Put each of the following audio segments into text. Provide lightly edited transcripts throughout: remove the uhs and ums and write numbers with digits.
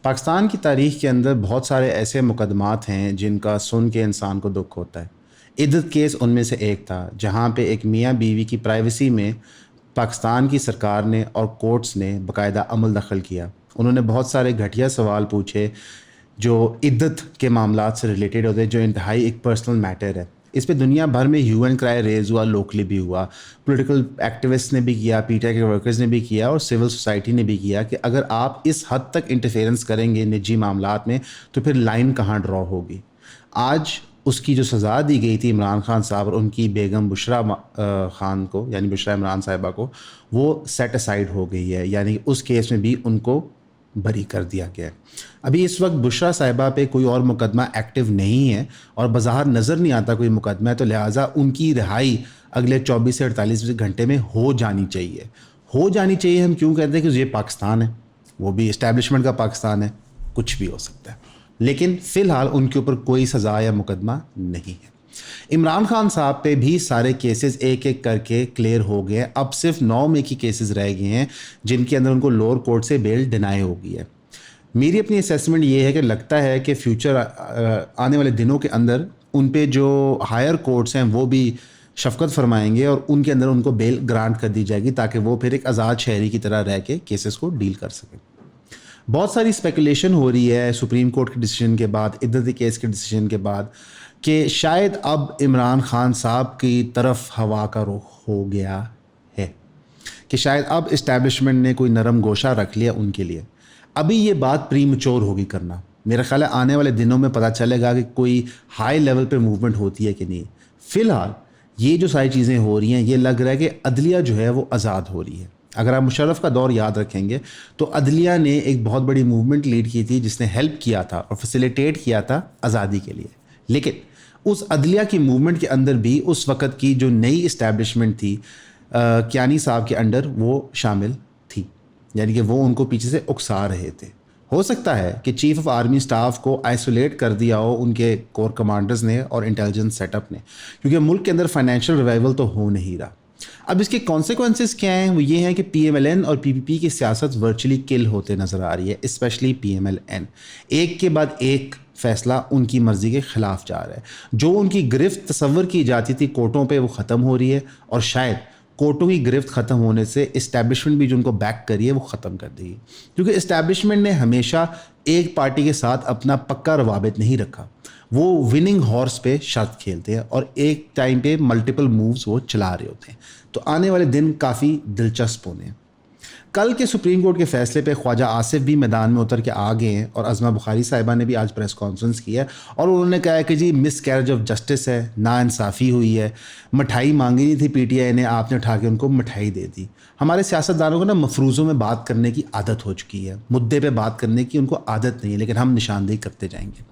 پاکستان کی تاریخ کے اندر بہت سارے ایسے مقدمات ہیں جن کا سن کے انسان کو دکھ ہوتا ہے۔ عدت کیس ان میں سے ایک تھا، جہاں پہ ایک میاں بیوی کی پرائیویسی میں پاکستان کی سرکار نے اور کورٹس نے باقاعدہ عمل دخل کیا۔ انہوں نے بہت سارے گھٹیا سوال پوچھے جو عدت کے معاملات سے ریلیٹڈ ہوتے ہیں، جو انتہائی ایک پرسنل میٹر ہے۔ اس پہ دنیا بھر میں ہیو اینڈ کرائی ریز ہوا، لوکلی بھی ہوا، پولیٹیکل ایکٹیوسٹ نے بھی کیا، پی ٹی آئی کے ورکرز نے بھی کیا، اور سول سوسائٹی نے بھی کیا کہ اگر آپ اس حد تک انٹرفیئرنس کریں گے نجی معاملات میں تو پھر لائن کہاں ڈرا ہوگی۔ آج اس کی جو سزا دی گئی تھی عمران خان صاحب اور ان کی بیگم بشرا خان کو، یعنی بشرا عمران صاحبہ کو، وہ سیٹ اسائڈ ہو گئی ہے، یعنی اس کیس میں بھی ان کو بری کر دیا گیا ہے۔ ابھی اس وقت بشرا صاحبہ پہ کوئی اور مقدمہ ایکٹیو نہیں ہے اور بظاہر نظر نہیں آتا کوئی مقدمہ ہے، تو لہٰذا ان کی رہائی اگلے 24 سے 48 گھنٹے میں ہو جانی چاہیے۔ ہو جانی چاہیے ہم کیوں کہتے ہیں کہ یہ پاکستان ہے، وہ بھی اسٹیبلشمنٹ کا پاکستان ہے، کچھ بھی ہو سکتا ہے، لیکن فی الحال ان کے اوپر کوئی سزا یا مقدمہ نہیں ہے۔ عمران خان صاحب پہ بھی سارے کیسز ایک ایک کر کے کلیئر ہو گئے، اب صرف 9 میں کی کیسز رہ گئے ہیں جن کے اندر ان کو لوور کورٹ سے بیل ڈینائی ہو گئی ہے۔ میری اپنی اسیسمنٹ یہ ہے کہ لگتا ہے کہ فیوچر آنے والے دنوں کے اندر ان پہ جو ہائر کورٹس ہیں وہ بھی شفقت فرمائیں گے اور ان کے اندر ان کو بیل گرانٹ کر دی جائے گی تاکہ وہ پھر ایک آزاد شہری کی طرح رہ کے کیسز کو ڈیل کر سکیں۔ بہت ساری اسپیکولیشن ہو رہی ہے سپریم کورٹ کے ڈیسیجن کے بعد، عدت کیس کے ڈیسیجن کے بعد، کہ شاید اب عمران خان صاحب کی طرف ہوا کا رخ ہو گیا ہے، کہ شاید اب اسٹیبلشمنٹ نے کوئی نرم گوشہ رکھ لیا ان کے لیے۔ ابھی یہ بات پری میچور ہوگی کرنا، میرا خیال ہے آنے والے دنوں میں پتہ چلے گا کہ کوئی ہائی لیول پہ موومنٹ ہوتی ہے کہ نہیں۔ فی الحال یہ جو ساری چیزیں ہو رہی ہیں، یہ لگ رہا ہے کہ عدلیہ جو ہے وہ آزاد ہو رہی ہے۔ اگر آپ مشرف کا دور یاد رکھیں گے تو عدلیہ نے ایک بہت بڑی موومنٹ لیڈ کی تھی جس نے ہیلپ کیا تھا اور فیسیلیٹیٹ کیا تھا آزادی کے لیے، لیکن اس عدلیہ کی موومنٹ کے اندر بھی اس وقت کی جو نئی اسٹیبلشمنٹ تھی کیانی صاحب کے انڈر، وہ شامل تھی، یعنی کہ وہ ان کو پیچھے سے اکسا رہے تھے۔ ہو سکتا ہے کہ چیف آف آرمی سٹاف کو آئسولیٹ کر دیا ہو ان کے کور کمانڈرز نے اور انٹیلیجنس سیٹ اپ نے، کیونکہ ملک کے اندر فائنینشیل ریوائول تو ہو نہیں رہا۔ اب اس کے کانسیکوینسز کیا ہیں؟ وہ یہ ہیں کہ پی ایم ایل این اور پی پی پی کی سیاست ورچولی کل ہوتے نظر آ رہی ہے، especially P M L N. ایک کے بعد ایک فیصلہ ان کی مرضی کے خلاف جا رہا ہے۔ جو ان کی گرفت تصور کی جاتی تھی کورٹوں پہ، وہ ختم ہو رہی ہے، اور شاید کورٹوں کی گرفت ختم ہونے سے اسٹیبلشمنٹ بھی جو ان کو بیک کری ہے وہ ختم کر دے گی، کیونکہ اسٹیبلشمنٹ نے ہمیشہ ایک پارٹی کے ساتھ اپنا پکا روابط نہیں رکھا، وہ وننگ ہارس پہ شرط کھیلتے ہیں اور ایک ٹائم پہ ملٹیپل مووز وہ چلا رہے ہوتے ہیں۔ تو آنے والے دن کافی دلچسپ ہونے ہیں۔ کل کے سپریم کورٹ کے فیصلے پہ خواجہ آصف بھی میدان میں اتر کے آ گئے ہیں، اور عظمہ بخاری صاحبہ نے بھی آج پریس کانفرنس کی ہے اور انہوں نے کہا ہے کہ جی مس کیریج آف جسٹس ہے، ناانصافی ہوئی ہے، مٹھائی مانگی نہیں تھی پی ٹی آئی نے، آپ نے اٹھا کے ان کو مٹھائی دے دی۔ ہمارے سیاستدانوں کو نا مفروضوں میں بات کرنے کی عادت ہو چکی ہے، مدعے پہ بات کرنے کی ان کو عادت نہیں ہے، لیکن ہم نشاندہی کرتے جائیں گے۔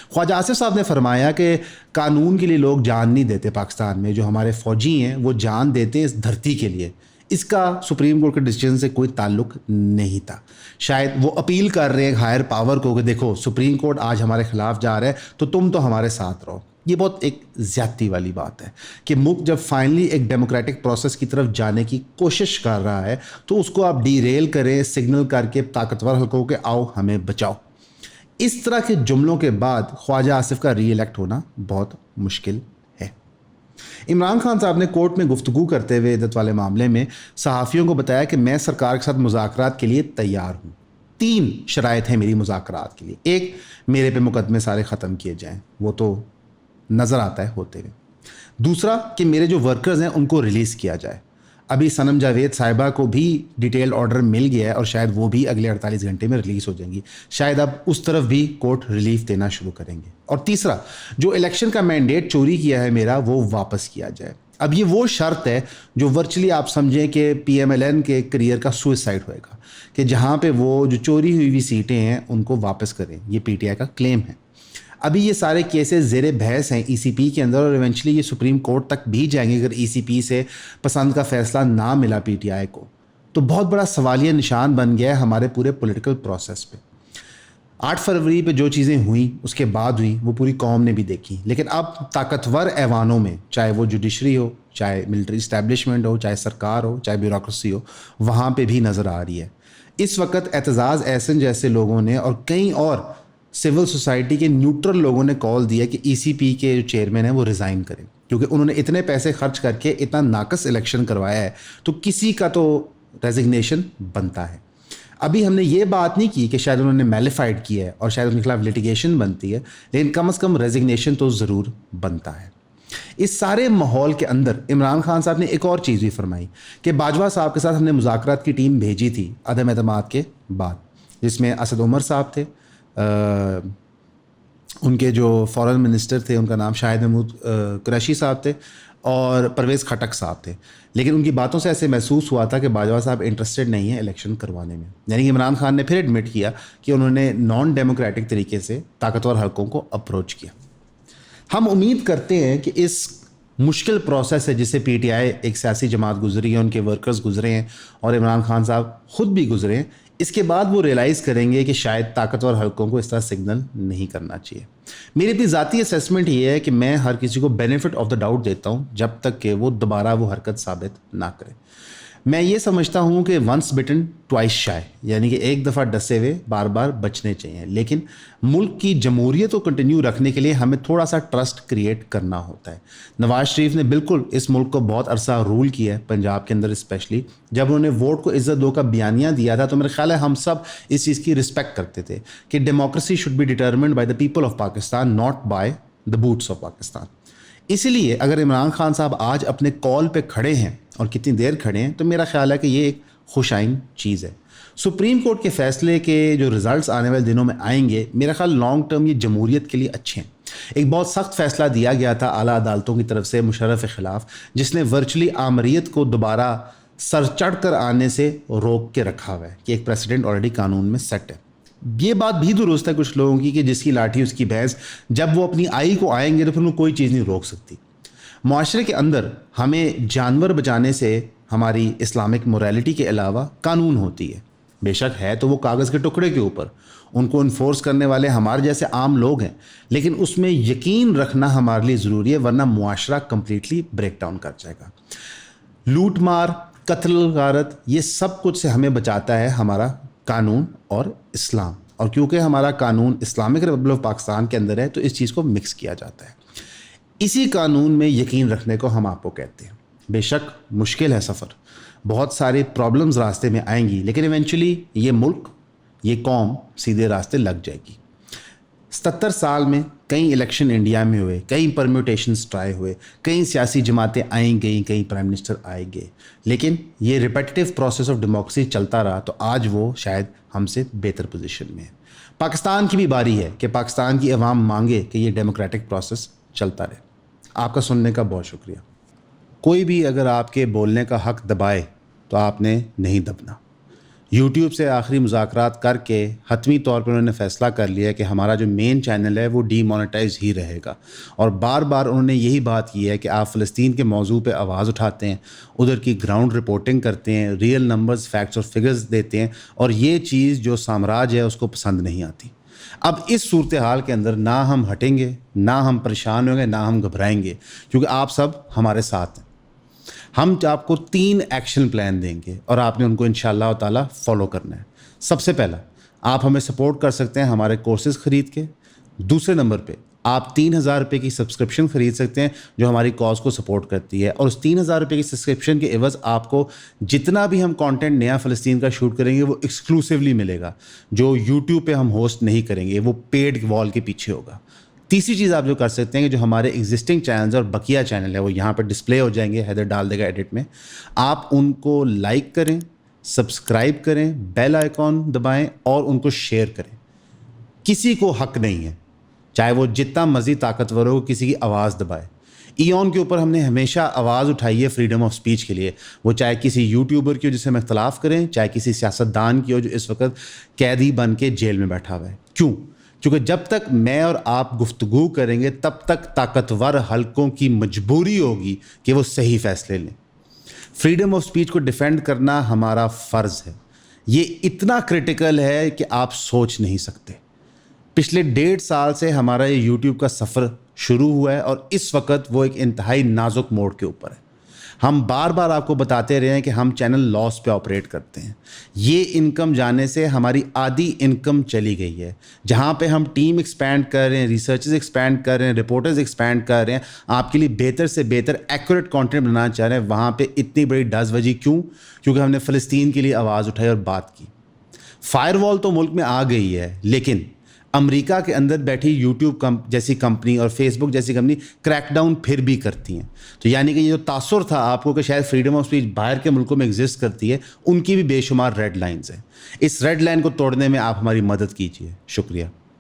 خواجہ آصف صاحب نے فرمایا کہ قانون کے لیے لوگ جان نہیں دیتے پاکستان میں، جو ہمارے فوجی ہیں وہ جان دیتے اس دھرتی کے لیے۔ اس کا سپریم کورٹ کے ڈیسیجن سے کوئی تعلق نہیں تھا۔ شاید وہ اپیل کر رہے ہیں ہائر پاور کو کہ دیکھو سپریم کورٹ آج ہمارے خلاف جا رہا ہے تو تم تو ہمارے ساتھ رہو۔ یہ بہت ایک زیادتی والی بات ہے کہ ملک جب فائنلی ایک ڈیموکریٹک پروسیس کی طرف جانے کی کوشش کر رہا ہے تو اس کو آپ ڈی ریل کریں، سگنل کر کے طاقتور حلقوں کے آؤ ہمیں بچاؤ۔ اس طرح کے جملوں کے بعد خواجہ آصف کا ری الیکٹ ہونا بہت مشکل ہے۔ عمران خان صاحب نے کورٹ میں گفتگو کرتے ہوئے عدت والے معاملے میں صحافیوں کو بتایا کہ میں سرکار کے ساتھ مذاکرات کے لیے تیار ہوں۔ 3 شرائط ہیں میری مذاکرات کے لیے۔ ایک، میرے پہ مقدمے سارے ختم کیے جائیں، وہ تو نظر آتا ہے ہوتے ہوئے۔ دوسرا کہ میرے جو ورکرز ہیں ان کو ریلیز کیا جائے۔ ابھی صنم جاوید صاحبہ کو بھی ڈیٹیل آرڈر مل گیا ہے اور شاید وہ بھی اگلے 48 گھنٹے میں ریلیز ہو جائیں گی، شاید اب اس طرف بھی کورٹ ریلیف دینا شروع کریں گے۔ اور تیسرا، جو الیکشن کا مینڈیٹ چوری کیا ہے میرا، وہ واپس کیا جائے۔ اب یہ وہ شرط ہے جو ورچولی آپ سمجھیں کہ پی ایم ایل این کے کریئر کا سوئسائڈ ہوئے گا، کہ جہاں پہ وہ جو چوری ہوئی ہوئی سیٹیں ہیں ان کو واپس کریں۔ یہ پی ٹی آئی کا کلیم ہے۔ ابھی یہ سارے کیسز زیر بحث ہیں ای سی پی کے اندر، اور ایونچولی یہ سپریم کورٹ تک بھی جائیں گے۔ اگر ای سی پی سے پسند کا فیصلہ نہ ملا پی ٹی آئی کو تو بہت بڑا سوالیہ نشان بن گیا ہے ہمارے پورے پولیٹیکل پروسیس پہ۔ 8 فروری پہ جو چیزیں ہوئیں اس کے بعد ہوئیں وہ پوری قوم نے بھی دیکھی، لیکن اب طاقتور ایوانوں میں، چاہے وہ جوڈیشری ہو، چاہے ملٹری اسٹیبلشمنٹ ہو، چاہے سرکار ہو، چاہے بیوروکریسی ہو، وہاں پہ بھی نظر آ رہی ہے۔ اس وقت اعتزاز احسن جیسے لوگوں نے اور کئی اور سول سوسائٹی کے نیوٹرل لوگوں نے کال دیا کہ ای سی پی کے جو چیئرمین ہیں وہ ریزائن کریں، کیونکہ انہوں نے اتنے پیسے خرچ کر کے اتنا ناقص الیکشن کروایا ہے، تو کسی کا تو ریزگنیشن بنتا ہے۔ ابھی ہم نے یہ بات نہیں کی کہ شاید انہوں نے میلیفائڈ کیا ہے اور شاید ان کے خلاف لٹیگیشن بنتی ہے، لیکن کم از کم ریزگنیشن تو ضرور بنتا ہے۔ اس سارے ماحول کے اندر عمران خان صاحب نے ایک اور چیز بھی فرمائی کہ باجوہ صاحب کے ساتھ ہم نے مذاکرات کی ٹیم بھیجی تھی عدم اعتماد کے بعد، جس میں اسد عمر صاحب تھے، ان کے جو فارن منسٹر تھے ان کا نام شاہد محمود قریشی صاحب تھے، اور پرویز کھٹک صاحب تھے، لیکن ان کی باتوں سے ایسے محسوس ہوا تھا کہ باجوہ صاحب انٹرسٹڈ نہیں ہیں الیکشن کروانے میں۔ یعنی کہ عمران خان نے پھر ایڈمٹ کیا کہ انہوں نے نان ڈیموکریٹک طریقے سے طاقتور حلقوں کو اپروچ کیا۔ ہم امید کرتے ہیں کہ اس مشکل پروسیس ہے جس سے پی ٹی آئی ایک سیاسی جماعت گزری ہے، ان کے ورکرز گزرے ہیں اور عمران خان صاحب خود بھی گزرے ہیں، اس کے بعد وہ ریئلائز کریں گے کہ شاید طاقتور حلقوں کو اس طرح سگنل نہیں کرنا چاہیے۔ میری بھی ذاتی اسیسمنٹ یہ ہے کہ میں ہر کسی کو بینیفٹ آف دا ڈاؤٹ دیتا ہوں جب تک کہ وہ دوبارہ وہ حرکت ثابت نہ کرے۔ میں یہ سمجھتا ہوں کہ ونس بٹن ٹوائس شائے، یعنی کہ ایک دفعہ ڈسے ہوئے بار بار بچنے چاہیے، لیکن ملک کی جمہوریت کو کنٹینیو رکھنے کے لیے ہمیں تھوڑا سا ٹرسٹ کریٹ کرنا ہوتا ہے۔ نواز شریف نے بالکل اس ملک کو بہت عرصہ رول کیا ہے، پنجاب کے اندر اسپیشلی جب انہوں نے ووٹ کو عزت دو کا بیانیہ دیا تھا، تو میرے خیال ہے ہم سب اس چیز کی رسپیکٹ کرتے تھے کہ democracy should be determined by the people of Pakistan, not by the boots of Pakistan. اسی لیے اگر عمران خان صاحب آج اپنے کال پہ کھڑے ہیں اور کتنی دیر کھڑے ہیں، تو میرا خیال ہے کہ یہ ایک خوش آئند چیز ہے۔ سپریم کورٹ کے فیصلے کے جو ریزلٹس آنے والے دنوں میں آئیں گے، میرا خیال لانگ ٹرم یہ جمہوریت کے لیے اچھے ہیں۔ ایک بہت سخت فیصلہ دیا گیا تھا اعلیٰ عدالتوں کی طرف سے مشرف کے خلاف، جس نے ورچولی آمریت کو دوبارہ سر چڑھ کر آنے سے روک کے رکھا ہوا ہے کہ ایک پریسیڈنٹ آلریڈی قانون میں سیٹ ہے۔ یہ بات بھی درست ہے کچھ لوگوں کی کہ جس کی لاٹھی اس کی بھینس، جب وہ اپنی آئی کو آئیں گے تو پھر وہ کوئی چیز نہیں روک سکتی۔ معاشرے کے اندر ہمیں جانور بچانے سے ہماری اسلامک موریلٹی کے علاوہ قانون ہوتی ہے، بے شک ہے تو وہ کاغذ کے ٹکڑے کے اوپر، ان کو انفورس کرنے والے ہمارے جیسے عام لوگ ہیں، لیکن اس میں یقین رکھنا ہمارے لیے ضروری ہے، ورنہ معاشرہ کمپلیٹلی بریک ڈاؤن کر جائے گا۔ لوٹ مار، قتل غارت، یہ سب کچھ سے ہمیں بچاتا ہے ہمارا قانون اور اسلام، اور کیونکہ ہمارا قانون اسلامک ریپبلک آف پاکستان کے اندر ہے تو اس چیز کو مکس کیا جاتا ہے۔ اسی قانون میں یقین رکھنے کو ہم آپ کو کہتے ہیں۔ بے شک مشکل ہے سفر، بہت سارے پرابلمز راستے میں آئیں گی، لیکن ایونچولی یہ ملک، یہ قوم سیدھے راستے لگ جائے گی۔ 77 سال میں کئی الیکشن انڈیا میں ہوئے، کئی پرمیوٹیشنز ٹرائی ہوئے، کئی سیاسی جماعتیں آئیں گئیں، کئی پرائم منسٹر آئے گئے، لیکن یہ ریپیٹیو پروسیس آف ڈیموکریسی چلتا رہا تو آج وہ شاید ہم سے بہتر پوزیشن میں ہے۔ پاکستان کی بھی باری ہے کہ پاکستان کی عوام مانگے کہ یہ ڈیموکریٹک پروسیس چلتا رہے۔ آپ کا سننے کا بہت شکریہ۔ کوئی بھی اگر آپ کے بولنے کا حق دبائے تو آپ نے نہیں دبنا۔ یوٹیوب سے آخری مذاکرات کر کے حتمی طور پر انہوں نے فیصلہ کر لیا کہ ہمارا جو مین چینل ہے وہ ڈی مونیٹائز ہی رہے گا، اور بار بار انہوں نے یہی بات کی ہے کہ آپ فلسطین کے موضوع پہ آواز اٹھاتے ہیں، ادھر کی گراؤنڈ رپورٹنگ کرتے ہیں، ریئل نمبرز، فیکٹس اور فگرز دیتے ہیں، اور یہ چیز جو سامراج ہے اس کو پسند نہیں آتی۔ اب اس صورتحال کے اندر نہ ہم ہٹیں گے، نہ ہم پریشان ہوں گے، نہ ہم گھبرائیں گے، کیونکہ آپ سب ہمارے ساتھ ہیں۔ ہم آپ کو 3 ایکشن پلان دیں گے اور آپ نے ان کو انشاءاللہ تعالیٰ فالو کرنا ہے۔ سب سے پہلا، آپ ہمیں سپورٹ کر سکتے ہیں ہمارے کورسز خرید کے۔ دوسرے نمبر پہ آپ 3000 روپے کی سبسکرپشن خرید سکتے ہیں جو ہماری کاز کو سپورٹ کرتی ہے، اور اس 3000 روپے کی سبسکرپشن کے عوض آپ کو جتنا بھی ہم کانٹینٹ نیا فلسطین کا شوٹ کریں گے وہ ایکسکلوسیولی ملے گا، جو یوٹیوب پہ ہم ہوسٹ نہیں کریں گے، وہ پیڈ وال کے پیچھے ہوگا۔ تیسری چیز آپ جو کر سکتے ہیں کہ جو ہمارے ایگزسٹنگ چینلز اور بقیہ چینل ہے وہ یہاں پہ ڈسپلے ہو جائیں گے، حیدر ڈال دے گا ایڈٹ میں، آپ ان کو لائک کریں، سبسکرائب کریں، بیل آئیکن دبائیں اور ان کو شیئر کریں۔ کسی کو حق نہیں ہے، چاہے وہ جتنا مزید طاقتور ہو، کسی کی آواز دبائے۔ ایون کے اوپر ہم نے ہمیشہ آواز اٹھائی ہے فریڈم آف سپیچ کے لیے، وہ چاہے کسی یوٹیوبر کی ہو جس سے ہم اختلاف کریں، چاہے کسی سیاستدان کی ہو جو اس وقت قیدی بن کے جیل میں بیٹھا ہوا ہے۔ کیوں؟ کیونکہ جب تک میں اور آپ گفتگو کریں گے تب تک طاقتور حلقوں کی مجبوری ہوگی کہ وہ صحیح فیصلے لیں۔ فریڈم آف سپیچ کو ڈیفینڈ کرنا ہمارا فرض ہے، یہ اتنا کرٹیکل ہے کہ آپ سوچ نہیں سکتے۔ پچھلے 1.5 سال سے ہمارا یہ یوٹیوب کا سفر شروع ہوا ہے اور اس وقت وہ ایک انتہائی نازک موڑ کے اوپر ہے۔ ہم بار بار آپ کو بتاتے رہے ہیں کہ ہم چینل لاس پہ آپریٹ کرتے ہیں. یہ انکم جانے سے ہماری آدھی انکم چلی گئی ہے. جہاں پہ ہم ٹیم ایکسپینڈ کر رہے ہیں, ریسرچز ایکسپینڈ کر رہے ہیں, رپورٹرز ایکسپینڈ کر رہے ہیں, آپ کے لیے بہتر سے بہتر ایکوریٹ کانٹینٹ بنانا چاہ رہے ہیں, وہاں پہ اتنی بڑی ڈز وجی کیوں؟ کیونکہ ہم نے فلسطین کے لیے آواز اٹھائی اور بات کی. فائر وال تو ملک میں آ گئی ہے, لیکن امریکہ کے اندر بیٹھی یوٹیوب جیسی کمپنی اور فیس بک جیسی کمپنی کریک ڈاؤن پھر بھی کرتی ہیں. تو یعنی کہ یہ جو تاثر تھا آپ کو کہ شاید فریڈم آف اسپیچ باہر کے ملکوں میں ایگزسٹ کرتی ہے, ان کی بھی بے شمار ریڈ لائنز ہیں. اس ریڈ لائن کو توڑنے میں آپ ہماری مدد کیجیے. شکریہ.